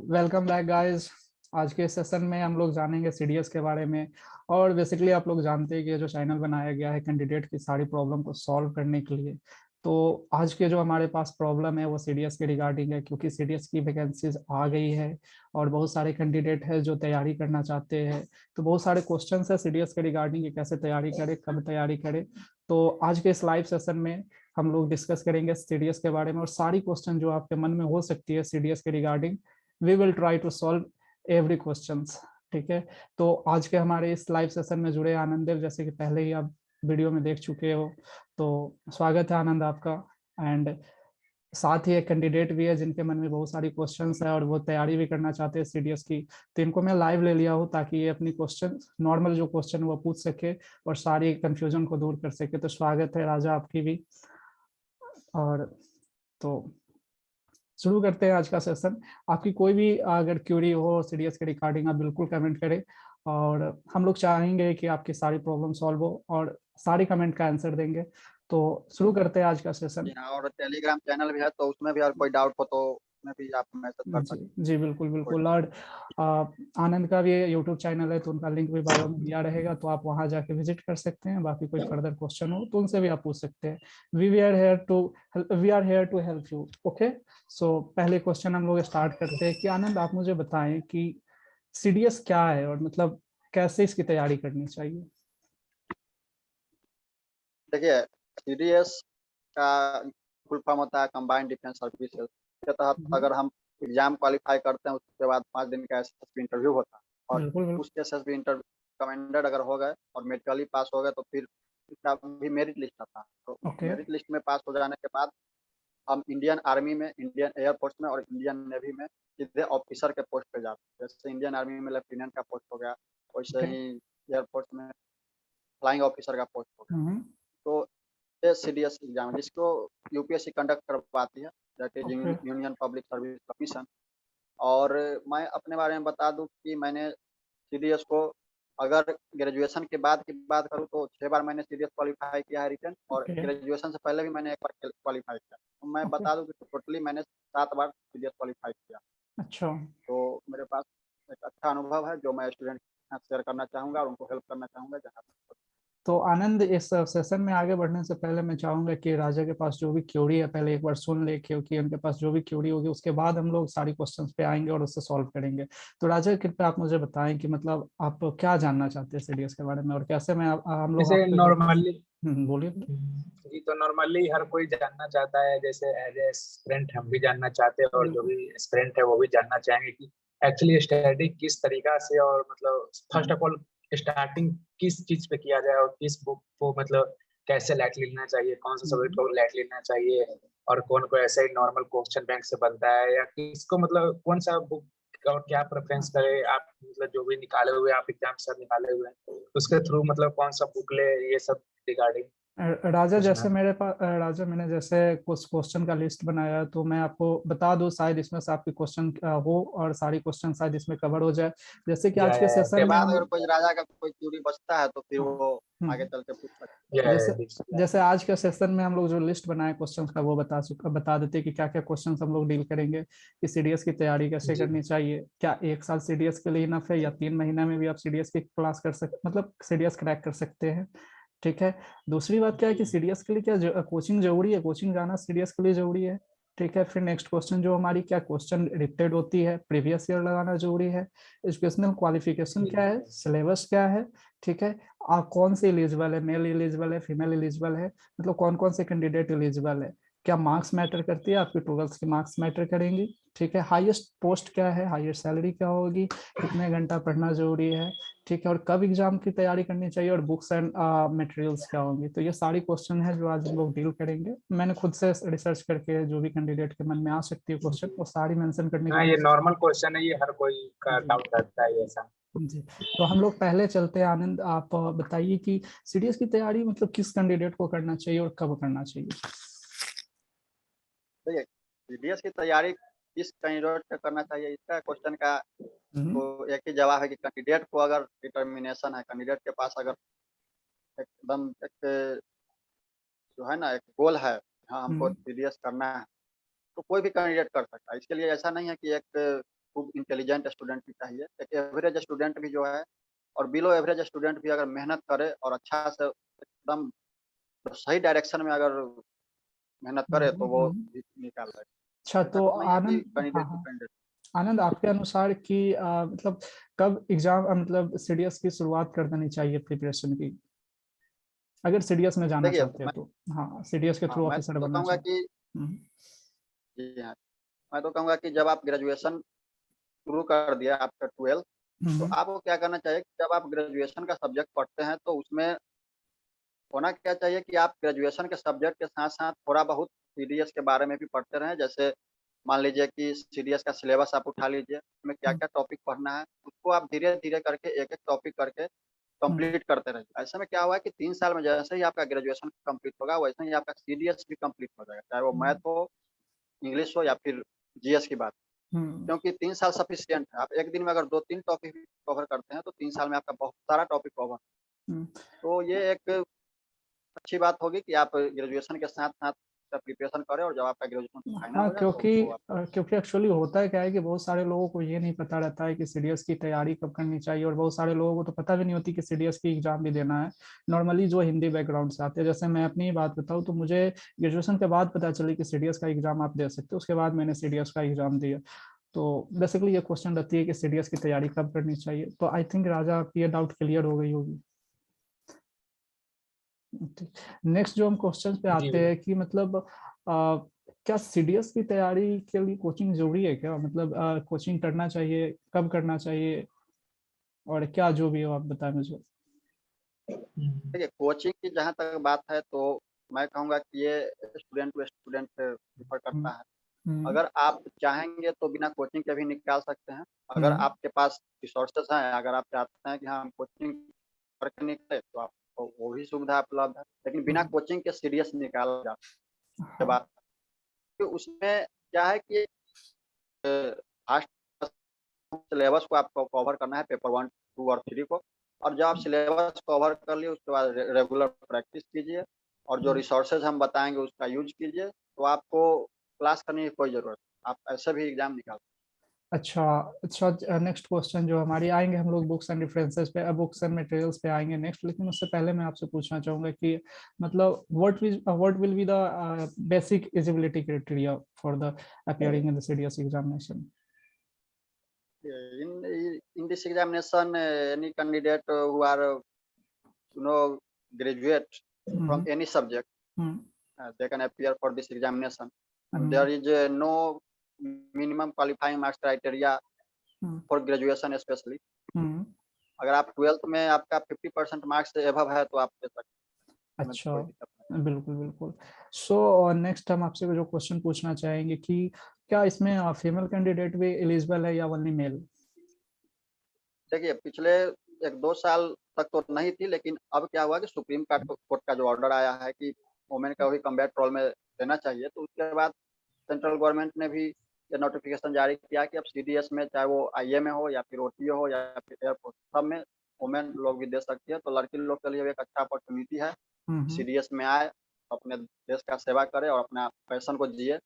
Welcome back guys. आज के session में हम लोग जानेंगे सीडीएस के बारे में। और बेसिकली आप लोग जानते हैं कि ये जो चैनल बनाया गया है कैंडिडेट की सारी प्रॉब्लम को सॉल्व करने के लिए। तो आज के जो हमारे पास प्रॉब्लम है वो सीडीएस के रिगार्डिंग है, क्योंकि सीडीएस की वैकेंसीज आ गई है और बहुत सारे कैंडिडेट है जो तैयारी करना चाहते हैं। तो बहुत सारे क्वेश्चन है सीडीएस के रिगार्डिंग कि कैसे तैयारी करें, कब तैयारी करें। तो आज के इस लाइव सेशन में हम लोग डिस्कस करेंगे सीडीएस के बारे में, और सारी क्वेश्चन जो आपके मन में हो सकती है सीडीएस के regarding we will try to solve every questions. ठीक है। तो आज के हमारे इस लाइव सेशन में जुड़े आनंद देव, जैसे कि पहले ही आप वीडियो में देख चुके हो, तो स्वागत है आनंद आपका। एंड साथ ही एक कैंडिडेट भी है जिनके मन में बहुत सारी क्वेश्चंस है और वो तैयारी भी करना चाहते हैं सीडीएस की। तो इनको मैं लाइव ले लिया हूँ ताकि ये अपनी क्वेश्चन नॉर्मल जो क्वेश्चन वो पूछ सके और सारी कंफ्यूजन को दूर कर सके। तो स्वागत है राजा आपकी भी। और तो शुरू करते हैं आज का सेशन। आपकी कोई भी अगर क्यूरी हो सीडीएस के रिगार्डिंग आप बिल्कुल कमेंट करें, और हम लोग चाहेंगे कि आपकी सारी प्रॉब्लम सॉल्व हो और सारी कमेंट का आंसर देंगे। तो शुरू करते हैं आज का सेशन। जी हाँ, और टेलीग्राम चैनल भी है, तो उसमें भी अगर कोई डाउट हो तो उसमें भी आप मैसेज कर जी सकते जी, बिल्कुल हैं, कोई बिल्कुल। दिक्कत और आनंद का भी यूट्यूब चैनल है तो उनका लिंक भी बायो में दिया रहेगा, तो आप वहां जाके विजिट कर सकते हैं। बाकी कोई फर्दर क्वेश्चन हो तो उनसे भी आप पूछ सकते हैं। We are here to help you. Okay. So पहले क्वेश्चन हम लोग स्टार्ट करते हैं कि आनंद आप मुझे बताएं कि सीडीएस क्या है और मतलब कैसे इसकी तैयारी करनी चाहिए। नहीं। देखिए, सीडीएस का फुल फॉर्म होता है कंबाइंड डिफेंस सर्विसेज के तहत हम्म, अगर हम एग्जाम क्वालिफाई करते हैं उसके बाद 5 दिन का एसएसबी इंटरव्यू होता है। और बिल्कुल बिल्कुल। उस एसएसबी इंटरव्यू कमेंडेड अगर हो गए और मेडिकली पास हो गए तो फिर इसका भी मेरिट लिस्ट आता है। तो ओके। मेरिट लिस्ट में पास हो जाने के बाद हम इंडियन आर्मी में, इंडियन एयरफोर्स में और इंडियन नेवी में सीधे ऑफिसर के पोस्ट पे जाते हैं। जैसे इंडियन आर्मी में लेफ्टिनेंट का पोस्ट हो गया, वैसे ओके। ही एयरफोर्स में फ्लाइंग ऑफिसर का पोस्ट हो गया। हम्म। तो ये सीडीएस एग्जाम है जिसको यूपीएससी कंडक्ट करवाती है, that is okay. Union public service commission. और मैं अपने बारे में बता दूं कि मैंने सीडीएस को, अगर ग्रेजुएशन के बाद की बात करूं तो 6 बार मैंने सीडीएस क्वालिफाई किया है रिटर्न, और ओके। ग्रेजुएशन से पहले भी मैंने एक बार क्वालिफाई किया। तो मैं ओके। बता दूं कि टोटली मैंने 7 बार सीडीएस क्वालिफाई किया। अच्छा। तो मेरे पास एक अच्छा अनुभव है जो मैं स्टूडेंट के साथ शेयर करना चाहूँगा और उनको हेल्प करना चाहूँगा जहाँ तक। तो आनंद, इस सेशन में आगे बढ़ने से पहले मैं चाहूंगा कि राजा के पास जो भी क्यूरी है पहले एक बार सुन ले, क्योंकि उनके पास जो भी क्यूरी होगी उसके बाद हम लोग सारी क्वेश्चंस पे आएंगे और उससे सॉल्व करेंगे। तो राजा, कृपया आप मुझे बताएं कि मतलब आप क्या जानना चाहते हैं सीडीएस के बारे में और कैसे मैं हम लोग जैसे आपको हेल्प। नॉर्मली बोलिए। जी, तो नॉर्मली हर कोई जानना चाहता है, जैसे एज ए एस्पिरेंट हम भी जानना चाहते हैं और जो बिल्कुल। भी एस्पिरेंट है वो भी जानना चाहेंगे कि एक्चुअली स्टडी किस तरीका से, और मतलब फर्स्ट ऑफ ऑल स्टार्टिंग किस चीज पे किया जाए और किस बुक को मतलब कैसे लाइटली लेना चाहिए, कौन सा सब्जेक्ट को लाइटली लेना चाहिए, और कौन को ऐसे ही नॉर्मल क्वेश्चन बैंक से बनता है, या किसको मतलब कौन सा बुक और क्या प्रेफरेंस करे आप, मतलब जो भी निकाले हुए आप एग्जाम सर निकाले हुए हैं उसके थ्रू मतलब कौन सा बुक ले, ये सब रिगार्डिंग राजा, पूछना जैसे है। मेरे पास राजा मैंने जैसे कुछ क्वेश्चन का लिस्ट बनाया है, तो मैं आपको बता दूं शायद इसमें से आपकी क्वेश्चन हो और सारी क्वेश्चन शायद इसमें कवर हो जाए। जैसे कि आज के या उसके सेशन में बाद हम। अगर कोई राजा का कोई क्यूरी बचता है तो फिर हाँ। वो आगे हम्म। चल के पूछ सकते जैसे या जैसे आज के सेशन में हम लोग जो लिस्ट बनाए क्वेश्चंस का वो बता देते हैं कि क्या क्या क्वेश्चंस हम लोग डील करेंगे, कि सीडीएस की तैयारी कैसे जी करनी चाहिए, क्या एक साल सीडीएस के लिए इनफ है या 3 महीना में भी आप सीडीएस की क्लास कर सकते, मतलब सीडीएस क्रैक कर सकते हैं। ठीक है। दूसरी बात क्या है जी कि सीडीएस के लिए क्या कोचिंग जरूरी है, कोचिंग जाना सीडीएस के लिए जरूरी है। ठीक है। फिर नेक्स्ट क्वेश्चन जो हमारी, क्या क्वेश्चन रिपीटेड होती है, प्रीवियस ईयर लगाना जरूरी है। एजुकेशनल क्वालिफिकेशन जी क्या है, सिलेबस क्या है। ठीक है। कौन से एलिजिबल है, मेल एलिजिबल है, फीमेल एलिजिबल है, मतलब कौन कौन से कैंडिडेट एलिजिबल है। क्या मार्क्स मैटर करती है, आपकी 12th की मार्क्स मैटर करेंगी। ठीक है। हाईएस्ट पोस्ट क्या है, हाईएस्ट सैलरी क्या होगी, कितने घंटा पढ़ना जरूरी है। ठीक है। और कब एग्जाम की तैयारी करनी चाहिए, और बुक्स एंड मटेरियल्स क्या होंगी। तो ये सारी क्वेश्चन है जो आज हम लोग डील करेंगे। मैंने खुद से रिसर्च करके जो भी कैंडिडेट के मन में आ सकती है क्वेश्चन, वो सारी मेंशन करने की हाँ, ये कोशिश। नॉर्मल क्वेश्चन है, ये हर कोई का जी डाउट रहता है ऐसा। जी। तो हम लोग पहले चलते हैं। आनंद, आप बताइए कि सीडीएस की तैयारी मतलब किस कैंडिडेट को करना चाहिए और कब करना चाहिए। हैं। देखिए, सीडीएस की तैयारी किस कैंडिडेट का करना चाहिए, इसका क्वेश्चन का हम्म। तो एक ही जवाब है कि कैंडिडेट को अगर डिटर्मिनेशन है, कैंडिडेट के पास अगर एकदम एक जो है ना एक गोल है, हाँ हमको हम्म। सीडीएस करना है, तो कोई भी कैंडिडेट कर सकता है। इसके लिए ऐसा नहीं है कि एक खूब इंटेलिजेंट स्टूडेंट भी चाहिए, एक एवरेज स्टूडेंट भी जो है और बिलो एवरेज स्टूडेंट भी अगर मेहनत करे और अच्छा से एकदम सही डायरेक्शन में अगर मेहनत करे तो वो निकाल ले। अच्छा, ऐसा तो कुछ नहीं है कि आनंद, हाँ कैंडिडेट हाँ, डिपेंडेंट। आनंद, आपके अनुसार कि मतलब कब एग्जाम मतलब सीडीएस की शुरुआत कर देनी चाहिए प्रिपरेशन की, अगर सीडीएस में जाना देखिए चाहते हैं तो? हाँ, सीडीएस के थ्रू मैं ऑफिसर तो बनना कहूँगा चाहते कि हैं। जी हाँ, मैं तो कहूँगा कि जब आप ग्रेजुएशन शुरू कर दिया आपका 12th, तो हम्म, आपको क्या करना चाहिए कि जब आप ग्रेजुएशन का सब्जेक्ट पढ़ते हैं तो उसमें होना क्या चाहिए कि आप ग्रेजुएशन के सब्जेक्ट के साथ-साथ थोड़ा बहुत सीडीएस के बारे में भी पढ़ते रहें। जैसे मान लीजिए कि सीडीएस का सिलेबस आप उठा लीजिए, उसमें हम्म, क्या-क्या टॉपिक पढ़ना है, उसको आप धीरे-धीरे करके एक-एक टॉपिक करके हम्म, कंप्लीट करते रहिए। ऐसे में क्या हुआ कि 3 साल में जैसे ही आपका ग्रेजुएशन कंप्लीट होगा, वैसे ही आपका सीडीएस भी कंप्लीट हो जाएगा, चाहे वो मैथ हम्म, हो, इंग्लिश हो या फिर जीएस की बात। हम्म, क्योंकि 3 साल सफिशिएंट है। आप एक दिन में अगर 2-3 टॉपिक कवर करते हैं, तो 3 साल में आपका बहुत सारा टॉपिक कवर। हम्म। तो ये एक अच्छी बात होगी कि आप ग्रेजुएशन के साथ-साथ प्रिपरेशन करें और जब आपका ग्रेजुएशन फाइनल हाँ, हो जाए तो क्योंकि उसको आप क्योंकि एक्चुअली होता है क्या है कि बहुत सारे लोगों को ये नहीं पता रहता है कि सीडीएस की तैयारी कब करनी चाहिए, और बहुत सारे लोगों को तो पता भी नहीं होती कि सीडीएस की एग्जाम भी देना है। नॉर्मली जो हिंदी बैकग्राउंड से आते हैं, जैसे मैं अपनी ही बात बताऊँ तो मुझे ग्रेजुएशन के बाद पता चली कि सीडीएस का एग्जाम आप दे सकते हो, उसके बाद मैंने सीडीएस का एग्जाम दिया। तो बेसिकली ये क्वेश्चन रहती है कि सीडीएस की तैयारी कब करनी चाहिए, तो आई थिंक राजा आपकी ये डाउट क्लियर हो गई होगी। नेक्स्ट जो हम क्वेश्चन पे जी आते हैं कि मतलब क्या सीडीएस की तैयारी के लिए कोचिंग जरूरी है क्या, मतलब कोचिंग करना चाहिए, कब करना चाहिए, और क्या जो भी हो आप बताएं मुझे। देखिए कोचिंग की जहाँ तक बात है तो मैं कहूँगा कि ये स्टूडेंट टू स्टूडेंट प्रेफ़र हम्म, करता है। हम्म, अगर आप चाहेंगे तो बिना कोचिंग के भी निकाल सकते हैं। अगर हम्म, आपके पास रिसोर्सेज़ हैं, अगर आप चाहते हैं कि हाँ, हम कोचिंग करके निकलें तो आपको वो भी सुविधा उपलब्ध है। लेकिन बिना हम्म, कोचिंग के सीडीएस निकाला जा के हाँ, बाद तो उसमें क्या है कि फास्ट सिलेबस को आपको कवर करना है पेपर 1, 2 और 3 को और जब आप सिलेबस कवर कर लिए उसके बाद रेगुलर प्रैक्टिस कीजिए और जो हम्म। रिसोर्सेज हम बताएँगे उसका यूज़ कीजिए, तो आपको क्लास करने की कोई ज़रूरत नहीं। आप ऐसे भी एग्ज़ाम निकाल अच्छा, अच्छा, नेक्स्ट क्वेश्चन जो हमारी आएंगे हम लोग बुक्स एंड रेफरेंसेस पे, बुक्स एंड मटेरियल्स पे आएंगे नेक्स्ट, लेकिन उससे पहले मैं आपसे पूछना चाहूंगा कि मतलब what will be the basic eligibility criteria for the appearing in the CDS examination? in this examination, any candidate who are, graduate from hmm, any subject, hmm, they can appear for this examination. And hmm, there is no minimum qualifying marks criteria hmm, for graduation especially. हम्म। अगर आप 12th में आपका 50% marks से above है तो आप दे सकते हैं, इसमें अच्छा, कोई दिक्कत नहीं। बिल्कुल बिल्कुल। सो नेक्स्ट हम आपसे जो क्वेश्चन पूछना चाहेंगे कि क्या इसमें फीमेल कैंडिडेट भी एलिजिबल है या ओनली मेल? देखिए पिछले 1-2 साल तक तो नहीं थी, लेकिन अब क्या हुआ कि सुप्रीम कोर्ट का जो ऑर्डर आया है कि वुमेन का भी कम्बैट रोल में देना चाहिए, तो उसके बाद सेंट्रल गवर्नमेंट ने भी ये नोटिफिकेशन जारी किया कि अब सीडीएस में चाहे वो आईए में हो या फिर ओटीओ हो या फिर एयरफोर्स, सब में वुमेन लोग भी दे सकती है। तो लड़की लोग के लिए एक अच्छा अपॉर्चुनिटी है, हम्म, सीडीएस में आए, अपने देश का सेवा करे और अपना पैशन को जिए,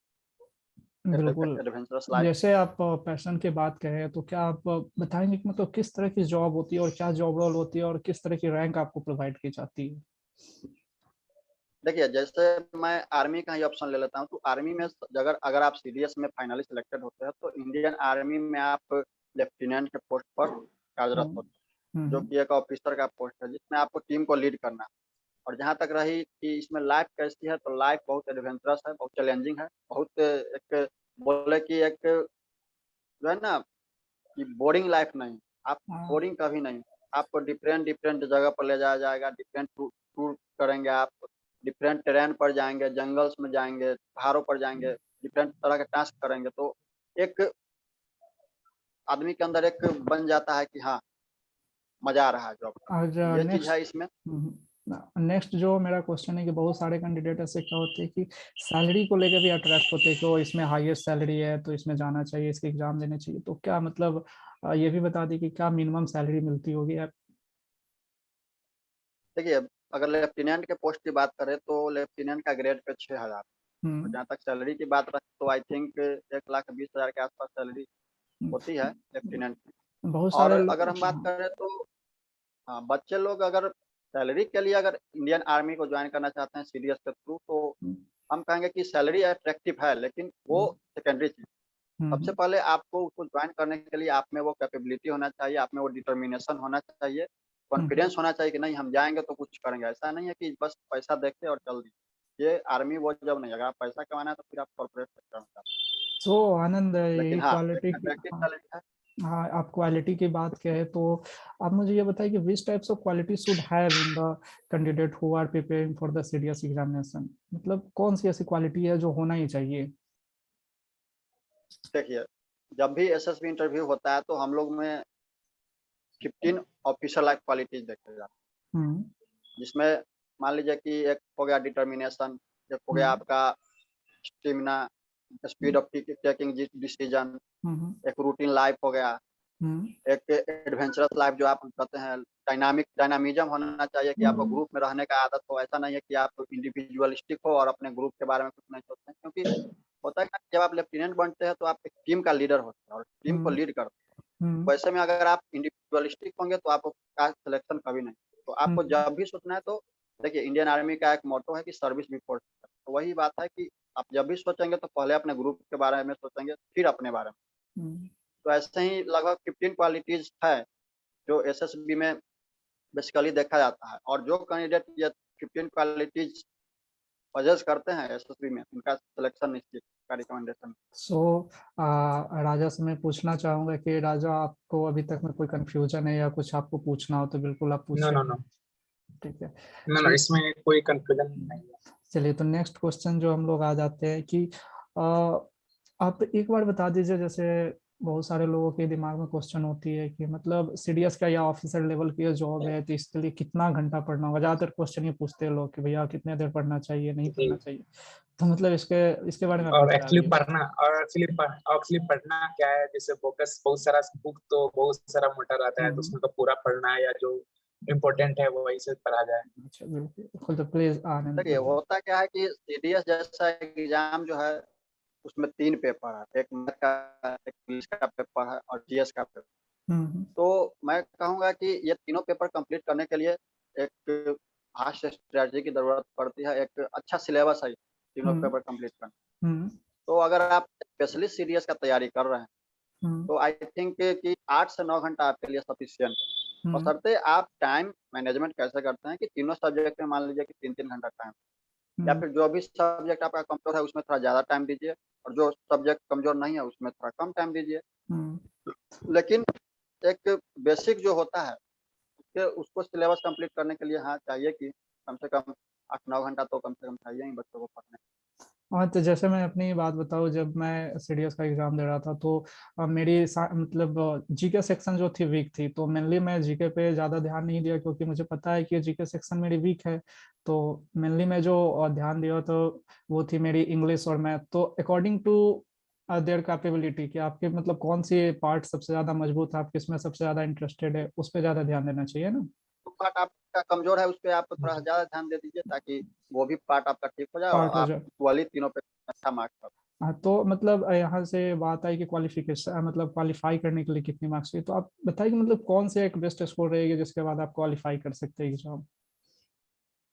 एक बिल्कुल। Adventurous life. जैसे आप पैशन की बात करें तो क्या आप बताएंगे कि मतलब किस तरह की जॉब होती है और क्या जॉब रोल होती है और किस तरह की रैंक आपको प्रोवाइड की जाती है? देखिए, जैसे मैं आर्मी का ही ऑप्शन ले लेता हूँ, तो आर्मी में अगर अगर आप सीडीएस में फाइनली सिलेक्टेड होते हैं, तो इंडियन आर्मी में आप लेफ्टिनेंट के पोस्ट पर कार्यरत हम्म, होते हैं, जो हम्म, कि एक ऑफिसर का पोस्ट है, जिसमें आपको टीम को लीड करना है। और जहाँ तक रही कि इसमें लाइफ कैसी है, तो लाइफ बहुत एडवेंचरस है, बहुत चैलेंजिंग है, बहुत एक बोले कि एक जो है ना कि बोरिंग लाइफ नहीं, आप हाँ, बोरिंग कभी नहीं। आपको डिफरेंट डिफरेंट जगह पर ले जाया जाएगा, डिफरेंट टूर टूर करेंगे आप, डिफरेंट टेरेन पर जाएँगे, जंगल्स में जाएँगे, पहाड़ों पर जाएँगे, डिफरेंट तरह के टास्क करेंगे। तो एक आदमी के अंदर एक बन जाता है कि हाँ, मज़ा आ रहा है जॉब करने और में। ये चीज़ नेक्स्ट है इसमें। नेक्स्ट जो मेरा क्वेश्चन है कि बहुत सारे कैंडिडेट ऐसे क्या होते हैं कि सैलरी को लेकर भी अट्रैक्ट होते हैं कि वो इसमें हाईएस्ट सैलरी है तो इसमें जाना चाहिए, इसके एग्जाम देने चाहिए, तो क्या मतलब ये भी बता दी कि क्या मिनिमम सैलरी मिलती होगी आप? देखिए, अगर लेफ्टिनेंट के पोस्ट की बात करें तो लेफ्टिनेंट का ग्रेड पे 6,000 और हम्म, जहाँ तक सैलरी की बात रहे तो आई थिंक 1,20,000 के आस-पास सैलरी होती है लेफ्टिनेंट की। बहुत और सारे अगर हम बात करें तो हाँ, बच्चे लोग अगर सैलरी के लिए अगर इंडियन आर्मी को ज्वाइन करना चाहते हैं सीडीएस के थ्रू, तो हम कहेंगे कि सैलरी अट्रैक्टिव है, लेकिन वो सेकेंडरी चीज। सबसे पहले आपको उसको ज्वाइन करने के लिए आप में वो कैपेबिलिटी होना चाहिए, आप में वो डिटर्मिनेशन होना चाहिए, कॉन्फिडेंस होना चाहिए कि नहीं हम जाएंगे तो कुछ करेंगे। ऐसा नहीं है कि बस पैसा देखते और चल दिए। ये आर्मी वो जब नहीं, अगर आप पैसा कमाना है तो फिर आप कॉर्पोरेट सेक्टर में जाते सो आनंद, हैं। लेकिन यही हाँ, एक क्वालिटी की, अट्रैक्टिव हाँ सैलरी है। हाँ, आप क्वालिटी की बात करें तो आप मुझे ये बताइए कि which types of quality should have in the candidate who are preparing for the CDS examination, मतलब कौन सी ऐसी क्वालिटी है जो होना ही चाहिए? देखिए, जब भी एसएसबी इंटरव्यू होता है तो हम लोग में 15 ऑफिसर लाइक क्वालिटीज देखे जाते हम्म हैं, जिसमें मान लीजिए कि एक हो गया डिटर्मिनेशन, एक हो गया हम्म आपका stamina, speed of taking decision, हम्म एक रूटीन लाइफ हो गया, हम्म एक एडवेंचरस लाइफ जो आप कहते हैं, डायनामिज्म होना चाहिए कि आपको ग्रुप में रहने का आदत हो। ऐसा नहीं है कि आप इंडिविजुअलिस्टिक हो और अपने ग्रुप के बारे में कुछ नहीं सोचते हैं, क्योंकि होता है कि जब आप लेफ्टिनेंट बनते हैं तो आप एक टीम का लीडर होते हैं और टीम को लीड करते हैं। वैसे में अगर आप इंडिविजुअलिस्टिक होंगे तो आपका सिलेक्शन कभी नहीं। तो आपको जब भी सोचना है तो देखिए, इंडियन आर्मी का एक मोटो है कि सर्विस बिफोर, तो वही बात है कि आप जब भी सोचेंगे तो पहले अपने ग्रुप के बारे में सोचेंगे, फिर अपने बारे में। तो ऐसे ही लगभग 15 क्वालिटीज है जो एसएसबी में बेसिकली देखा जाता है, और जो कैंडिडेट ये 15 क्वालिटीज पजेस करते हैं एसएसबी में, उनका सिलेक्शन निश्चित का रिकमेंडेशन। सो राजा से मैं पूछना चाहूंगा कि राजा, आपको अभी तक में कोई कंफ्यूजन है या कुछ आपको पूछना हो तो बिल्कुल आप पूछ नो नो सकते नो हैं। ठीक है, नो नो, इसमें कोई कंफ्यूजन नहीं है। चलिए तो नेक्स्ट क्वेश्चन जो हम लोग आ जाते हैं कि आप एक बार बता दीजिए, जैसे बहुत सारे लोगों के दिमाग में क्वेश्चन होती है कि मतलब सीडीएस का या ऑफिसर लेवल की जॉब है तो इसके लिए कितना घंटा पढ़ना होगा। ज्यादातर क्वेश्चन ये पूछते हैं लोग कि भैया कितने देर पढ़ना चाहिए, नहीं जी, पढ़ना चाहिए। तो मतलब इसके इसके बारे में आप और कुछ बता एक्चुअली दीजिए। पढ़ना और एक्चुअली पढ़ना क्या है, जैसे फोकस बहुत सारा बुक तो बहुत सारा मोटा रहता है, तो उसमें तो पूरा पढ़ना है या जो इम्पोर्टेंट है वो वही से पढ़ा जाए। अच्छा बिल्कुल, तो प्लीज आनंद देखिए, बताइए। होता क्या है कि सीडीएस जैसा एग्जाम जो है उसमें 3 पेपर है, एक मैथ का, एक इंग्लिश का पेपर है और जीएस का पेपर। हम्म तो मैं कहूँगा कि ये तीनों पेपर कंप्लीट करने के लिए एक फास्ट स्ट्रेटजी की ज़रूरत पड़ती है, एक अच्छा सिलेबस है तीनों हम्म पेपर कंप्लीट करना। हम्म तो अगर आप स्पेशलिस्ट सीडीएस का तैयारी कर रहे हैं हम्म तो आई थिंक कि 8 से 9 घंटा आपके लिए सफिशिएंट है। हम्म बशर्ते आप टाइम मैनेजमेंट कैसे करते हैं कि तीनों सब्जेक्ट में मान लीजिए कि 3-3 घंटा टाइम, या हम्म फिर जो भी सब्जेक्ट आपका कमज़ोर है उसमें थोड़ा ज़्यादा टाइम दीजिए, और जो सब्जेक्ट कमज़ोर नहीं है उसमें थोड़ा कम टाइम दीजिए। हम्म लेकिन एक बेसिक जो होता है उसको सिलेबस कंप्लीट करने के लिए हाँ चाहिए कि कम से कम 8-9 घंटा तो कम से कम चाहिए ही बच्चों को पढ़ने। हाँ, तो जैसे मैं अपनी बात बताऊँ, जब मैं सीडीएस का एग्जाम दे रहा था तो मेरी मतलब जीके सेक्शन जो थी वीक थी, तो मेनली मैं जीके पे ज़्यादा ध्यान नहीं दिया क्योंकि मुझे पता है कि जीके सेक्शन मेरी वीक है। तो मेनली मैं जो ध्यान दिया तो वो थी मेरी इंग्लिश और मैथ। तो अकॉर्डिंग टू देयर कैपेबिलिटी कि आपके मतलब कौन सी पार्ट सबसे ज़्यादा मजबूत है, आप किसमें सबसे ज़्यादा इंटरेस्टेड है, उस पर ज़्यादा ध्यान देना चाहिए ना। जो पार्ट आपका कमज़ोर है उस पे आप थोड़ा ज़्यादा ध्यान दे दीजिए, ताकि वो भी पार्ट आपका ठीक हो जाए और पार्ट हो आप जाए। इक्वली तीनों पे अच्छा मार्क्स पाओ। हाँ, तो मतलब यहाँ से बात आई कि क्वालिफिकेशन मतलब क्वालिफाई करने के लिए कितनी मार्क्स चाहिए, तो आप बताइए कि मतलब कौन से एक बेस्ट स्कोर रहेगी जिसके बाद आप क्वालिफाई कर सकते हैं एग्जाम।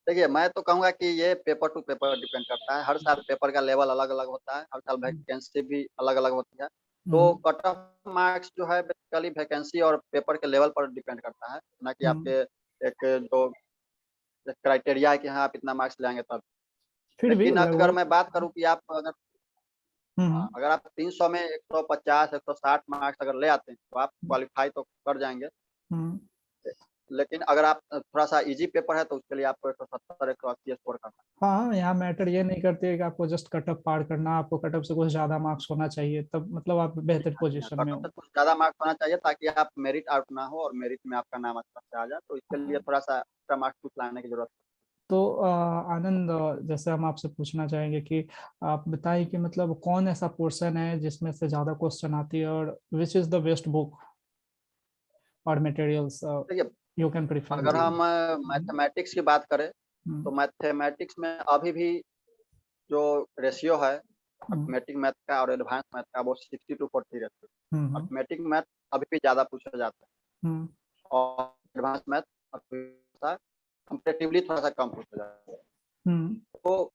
देखिए, मैं तो कहूँगा कि ये पेपर टू पेपर डिपेंड करता है, हर साल पेपर का लेवल अलग-अलग होता है, हर साल वैकेंसी भी अलग-अलग होती है। तो हम्म कट ऑफ मार्क्स जो है बेसिकली वैकेंसी और पेपर के लेवल पर डिपेंड करता है, ना कि हम्म आपके एक जो क्राइटेरिया है कि हाँ, आप इतना मार्क्स लाएँगे तब। फिर भी लेकिन अगर लगभग। मैं बात करूँ कि आप अगर हम्म हाँ, अगर आप 300 में 150, 160 मार्क्स अगर ले आते हैं, तो आप क्वालीफाई तो कर जाएँगे। हम्म लेकिन अगर आप थोड़ा-सा ईज़ी पेपर है तो उसके लिए आपको 170, 180 स्कोर करना है। हाँ, यहाँ मैटर ये नहीं करती है कि आपको जस्ट कटअप पार करना, आपको कटअप से कुछ ज्यादा मार्क्स होना चाहिए, तब मतलब आप जी बेहतर हाँ, जी हाँ। पोजीशन में कट ऑफ से हो। कुछ ज़्यादा मार्क्स होना चाहिए ताकि आप मेरिट आउट ना हो और मेरिट में आपका नाम अच्छा से आ जाए, तो इसके लिए थोड़ा-सा एक्स्ट्रा मार्क्स कुछ लाने की ज़रूरत है। तो आनंद, जैसे हम आपसे पूछना चाहेंगे कि आप बताएं कि मतलब कौन ऐसा पोर्शन है जिसमें से ज्यादा क्वेश्चन आती है, और which is the best book और मटेरियल्स देखिए, यू कैन प्रिफर। अगर हम मैथमेटिक्स की बात करें, हम्म तो मैथमेटिक्स में अभी भी जो रेशियो है अर्थमेटिक मैथ का और एडवांस मैथ का वो 60 to 40 रहते हैं। अर्थमेटिक मैथ अभी भी ज़्यादा पूछा जाता है और एडवांस मैथ कंपेरेटिवली थोड़ा सा कम पूछा जाता है। तो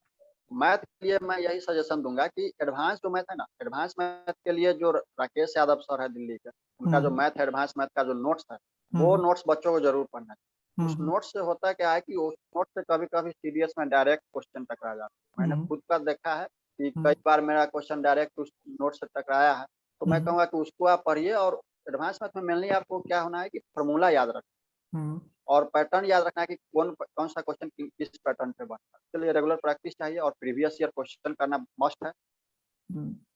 मैथ के लिए मैं यही सजेशन दूंगा कि एडवांस जो मैथ है ना, एडवांस मैथ के लिए जो राकेश यादव सर है दिल्ली के, उनका जो मैथ एडवांस मैथ का जो नोट्स है, वो नोट्स बच्चों को जरूर पढ़ना है। उस नोट्स से होता क्या है कि उस नोट्स से कभी कभी सीडीएस में डायरेक्ट क्वेश्चन टकरा जाता है। मैंने खुद का देखा है कि कई बार मेरा क्वेश्चन डायरेक्ट उस नोट से टकराया है। तो मैं कहूँगा कि उसको आप पढ़िए और एडवांस मैथ में मेनली आपको क्या होना है कि फॉर्मूला याद रखें और पैटर्न याद रखना है कि कौन सा क्वेश्चन किस पैटर्न पे बनता है। इसके लिए रेगुलर प्रैक्टिस चाहिए और प्रीवियस ईयर क्वेश्चन करना मस्ट है।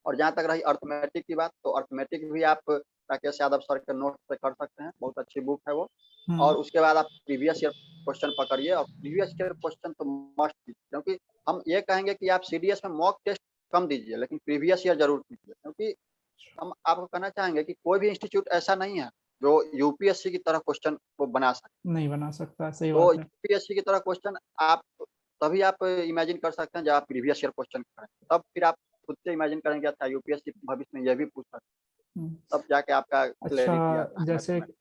और जहाँ तक रही अर्थमेटिक की बात, तो अर्थमेटिक भी आप राकेश यादव सर के नोट से कर सकते हैं, बहुत अच्छी बुक है वो। और उसके बाद आप प्रीवियस ईयर क्वेश्चन पकड़िए और प्रीवियस ईयर क्वेश्चन तो मस्ट कीजिए, क्योंकि हम ये कहेंगे कि आप सीडीएस में मॉक टेस्ट कम दीजिए लेकिन प्रीवियस ईयर जरूर कीजिए, क्योंकि हम आपको कहना चाहेंगे कि कोई भी इंस्टीट्यूट ऐसा नहीं है जो यूपीएससी की तरह क्वेश्चन को बना सकता, नहीं बना सकता। सही तो बात है। यूपीएससी की तरह क्वेश्चन आप तभी आप इमेजिन कर सकते हैं जब आप प्रीवियस ईयर क्वेश्चन करें, तब फिर आप खुद से इमेजिन करेंगे अच्छा यूपीएससी भविष्य में यह भी पूछ सकते हैं, तब जाके आपका क्लैरिटी आता है।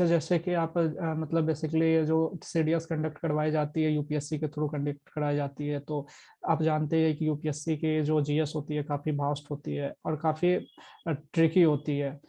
जैसे कि आप मतलब बेसिकली जो सीडीएस कंडक्ट करवाई जाती है यूपीएससी के थ्रू कंडक्ट कराई जाती है, तो आप जानते हैं कि यूपीएससी की जो जीएस होती है काफ़ी वास्ट होती है और काफ़ी ट्रिकी होती है।